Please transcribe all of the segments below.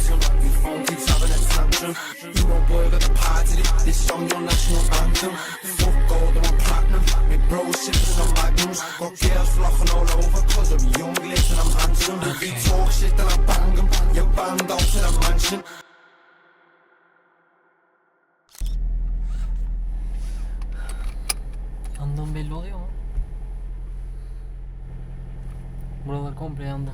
phantom. Your phone keeps having a tantrum. You won't boy got the party. This song your national anthem. Fuck gold, I'm platinum. My bro sipping on magnums. Got girls flocking all over 'cause I'm young, lit and I'm handsome. If you talk shit then I bang them. You're banned out to the mansion. Yandığım belli oluyor mu? Buralar komple yandı.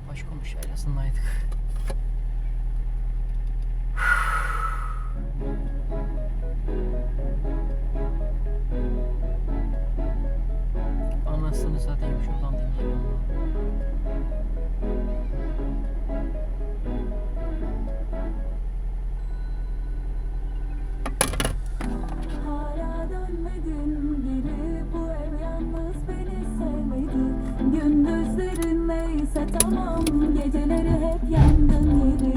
Başkomuş yaylasındaydık. Anasını satayım, şuradan dinleyelim. Hala dönmedim geri, bu ev yalnız beni sevmedi. Gündüzlerin neyse tamam, geceleri hep yangın yeri.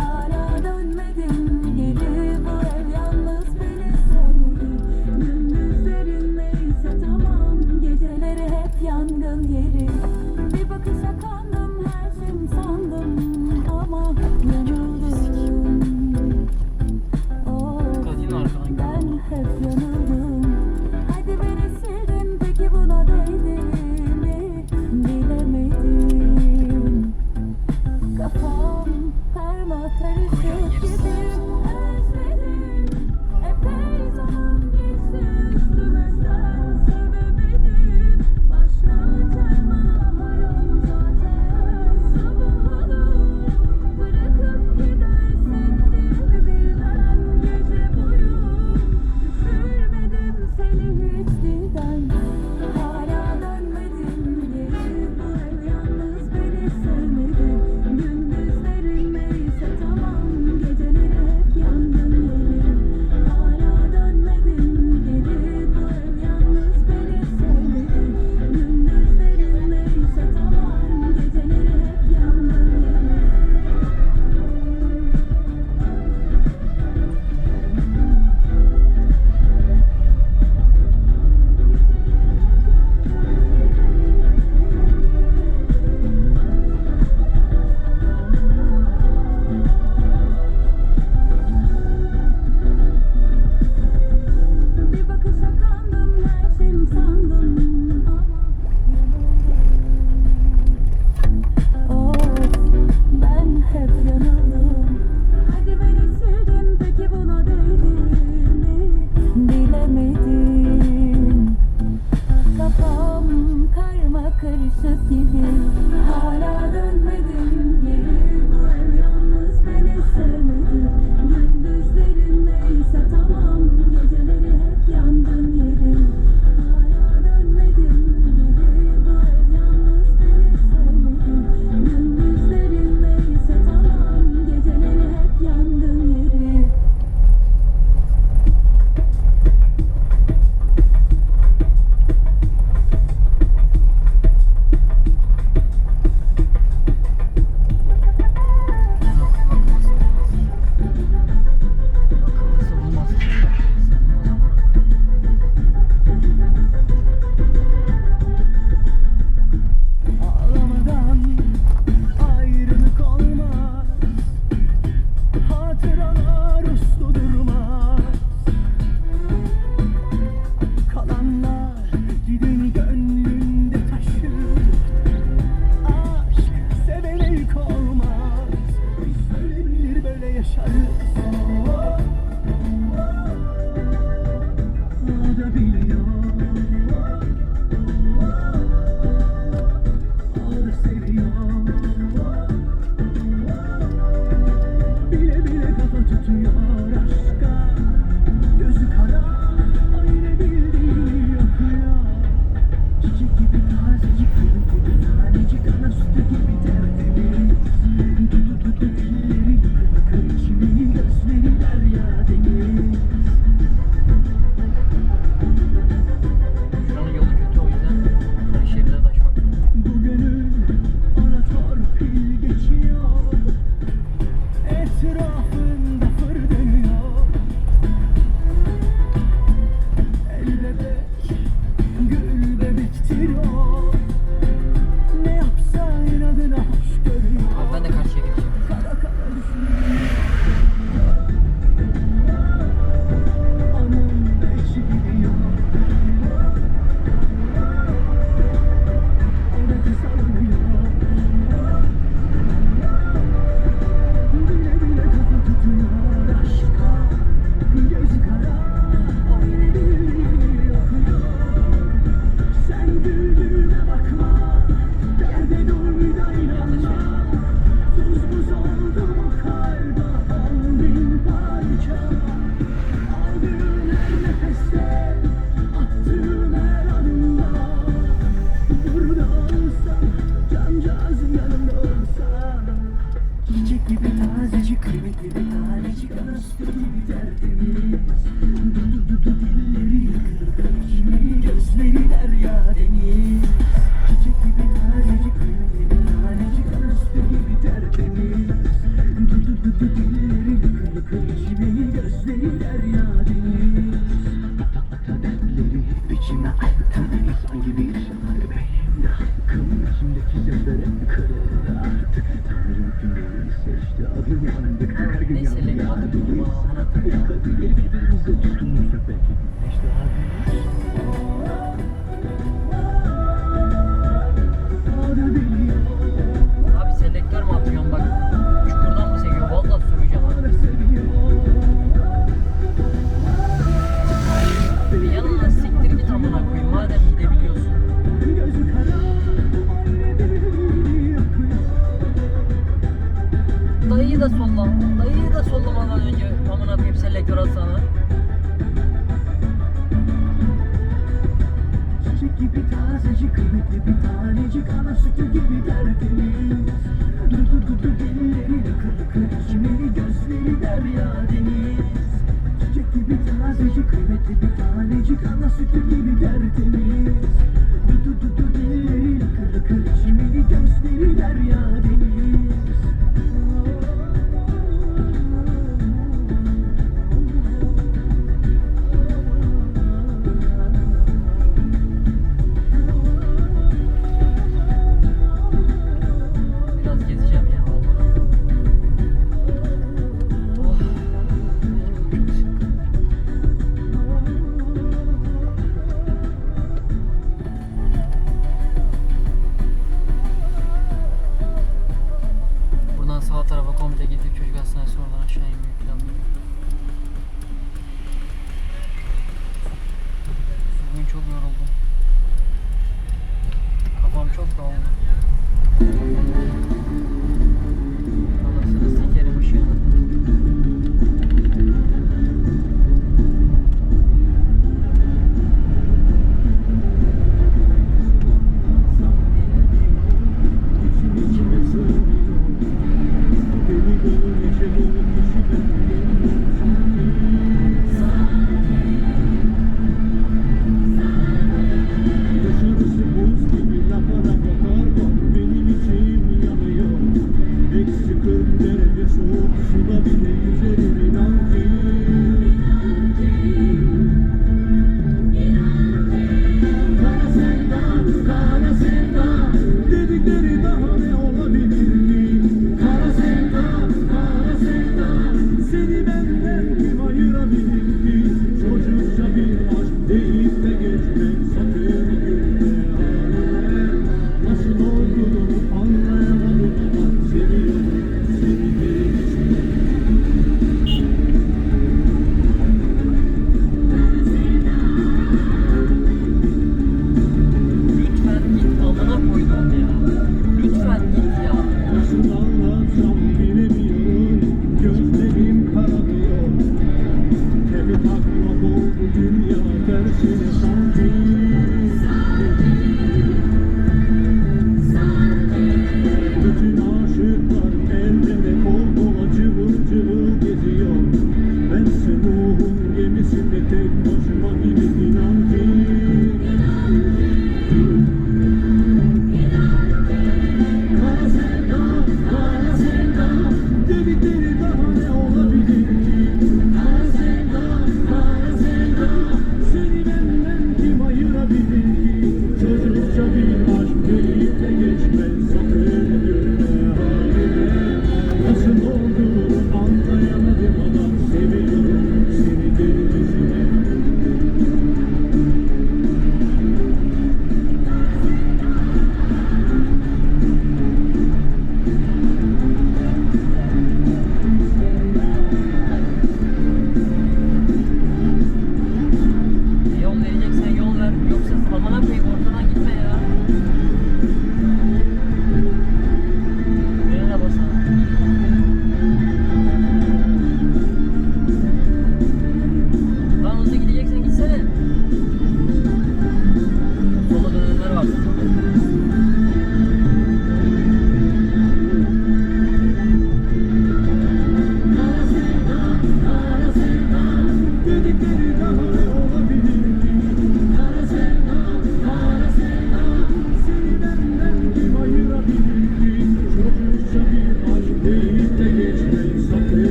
Hala dönmedim geri, bu ev yalnız beni sevmedi. Gündüzlerin neyse tamam, geceleri hep yangın yeri. Bir bakışa kandım, her şeyim sandım ama yanıldım. Oh, ben hep yanıldım. Hadi beni sildin, peki buna değdi mi? Bilemedim. Kafam karma karışık gibi. Özledim, epey zaman geçti üstüme, sen sevemedim. Başlayacağım ağlarım zaten. Sabah olur, bırakıp gidersin diye bilmem. Gece boyu düşürmedim seni hiç dilden. Hala dönmedim geri, bu ev yalnız beni sevmedi. Gündüzlerin neyse tamam, geceleri hep yangın yeri. Hala dönmedim geri, bu ev yalnız beni sevmedi. Gündüzlerin neyse tamam, geceleri hep yangın yeri. Bir bakışa kandım, her şeyim sandım ama yanıldım. Of, ben hep yanıldım. Hadi beni sildin, peki buna değdi mi? Bilemedim. Kafam karma karışık gibi. Hala dönmedim geri, bu ev yalnız beni sevmedi. Gündüzlerin neyse tamam, geceleri hep yangın yeri. Hala dönmedim geri, bu ev yalnız beni sevmedi. Gündüzlerin neyse tamam, geceleri hep yangın yeri. Ağlamadan ayrılık olmaz. Hatıralar uslu durmaz. Kalanlar gideni gönlünde taşır. Aşk sevene yük olmaz. Biz böyle bilir böyle yaşarız. O da biliyor. O da seviyor. Bile bile kafa tutuyor aşka. Gözü kara, o yine bildiğini okuyor. Çiçek gibi tazecik, gül gibi tanecik, ana sütü gibi tertemiz. Tutu tutu elleri tıkır tıkır içimi Çiçek gibi tazecik, kıymetli bir tanecik, anası gibi tertemiz. Dudu dilleri yakır, içimi gözleri derya deniz. Çiçek gibi tazecik, kıymetli bir tanecik, anası gibi tertemiz. Dudu dilleri yakır, içimi gözleri derya deniz. Ata dertleri içime attı, insan gibi yaşar benim de hakkım. İçimdeki sesler hep kırıldı artık. Tanrım günleri seçti, adım yandık. Her gün Neyse, yandı lekman yardımıyız. bana Kadir birbirimize tutunursak belki güneş daha büyür. Adı biliyor, Abi selektör mü atıyorsun bak. Çukurdan mı seviyor? Vallahi söveceğim. adı seviyor. Bir yanına siktir git amına koyayım madem gidebiliyorsun. Gözü kara, ayrı bir yakıyor. Dayıyı da solla. Dayıyı da sollamadan önce amına koyayım selektör atsana. Çiçek gibi tazecik, kıymetli bir tanecik, ana sütü gibi tertemiz. Dudu dilleri lıkır lıkır, içimeli gözleri derya deniz. Çiçek gibi tazecik, kıymetli bir tanecik, ana sütü gibi tertemiz. Dudu dilleri lıkır lıkır, içimeli gözleri derya deniz. Biraz gezeceğim ya vallahi. Oh. Çok sıkkın. Buradan sağ tarafa komple gidip çocuk hastanesi oradan aşağı inmeyi planlıyorum. Bugün çok yoruldum. Kafam çok dağıldı. Anasını sikerim ışığını. İçim içime sığmıyor. Beni görünce bu dışarısı buz gibi lapa lapa kar var. Benim içim yanıyor. Eksi 40 derece soğuk suda bile yüzerim inan ki. Kara sevda, kara sevda dedikleri daha ne olabilir ki? Kara sevda, kara sevda seni benden kim ayırabilir ki? Çocukça bir aşk deyip de geçmek sakın gülme. Nasıl olduğunu anlayamadım ama seviyorum seni.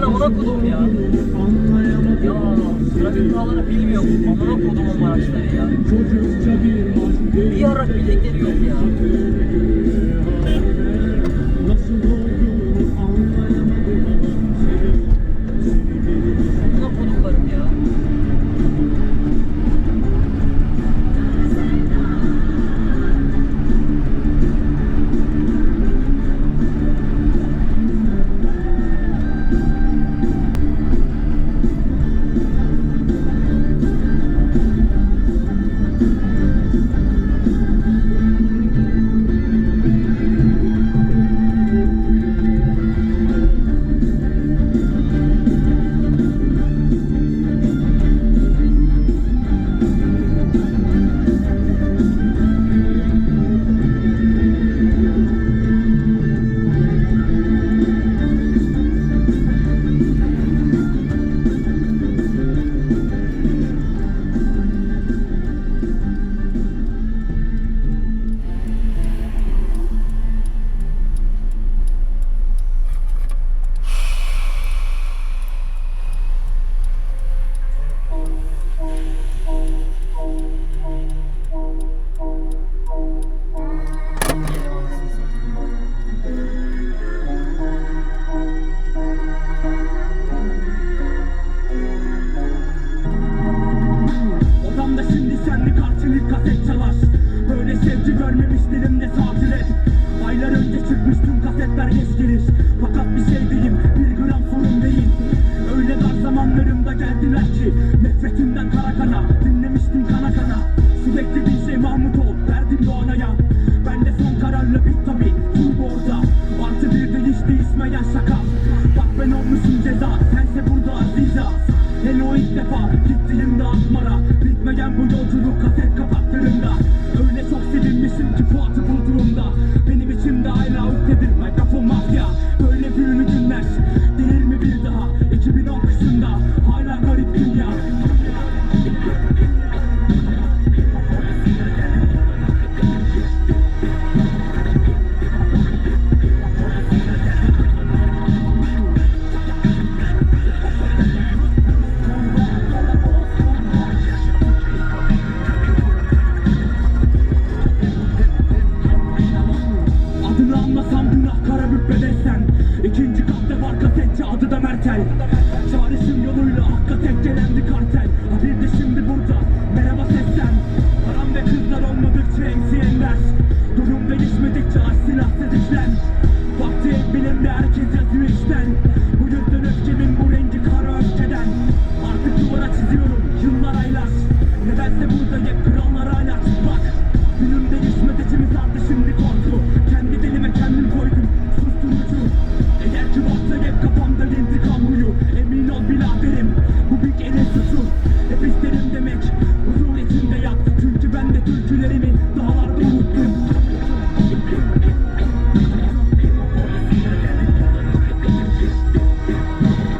amına kodum ya. Ya trafik kurallarını bilmiyorum. Amına kodumun araçları ya. Bir yarak bildikleri yok ya. Amına kodumlarım ya. Odamda şimdi senli kartını kaset çalar. Böyle sevgi görmemiş dilimde tatil. Aylar önce çıkmıştım kasetler geç gelir. Fakat bir şey diyeyim, bir gram sorun değil. Öyle dar zamanlarımda geldiler ki nefretimden kara kana. Dinlemiştim kana kana. Sürekli bir şey Mahmut ol derdim doğanaya. Ben de son kararla bit tabi turbo orada. Artı bir de hiç değişmeyen şaka. Bak ben olmuşum ceza, sense burada aziza. Hele o ilk defa gittiğimde Akmar'a. Bitmeyen bu yolculuk kaset kapaklarında. Öyle çok sevinmişim ki Fuat'ı bulduğumda. Benim içimde hala uktedir mikrofon mafya. Böyle büyülü günler gelir mi bir daha? 2010 kışında hala garip dünya. Adını anmasam günah kara bükmedeysen. İkinci katta var kasetçi adı da Mertel. Çağrışım yoluyla hakka tek gelen bir kartel. Ha bir de şimdi burada merhaba seslen. Param ve kızlar olmadıkça MCN'ler. Durum değişmedikçe aç silahsız işlen. Vakti hep bilimde herkes yazıyor işten. Bu yüzden öfkemin bu rengi kara öfkeden. Artık duvara çiziyorum yıllar aylar. Nedense burada hep krallar hala çıplak. Günüm değişmedi içimiz arttı şimdi korku. Kendi dilime kendim koydum susturucu. Eğer ki varsa hep kafamda intikam huyu. Emin ol biraderim bu bir elin suçu.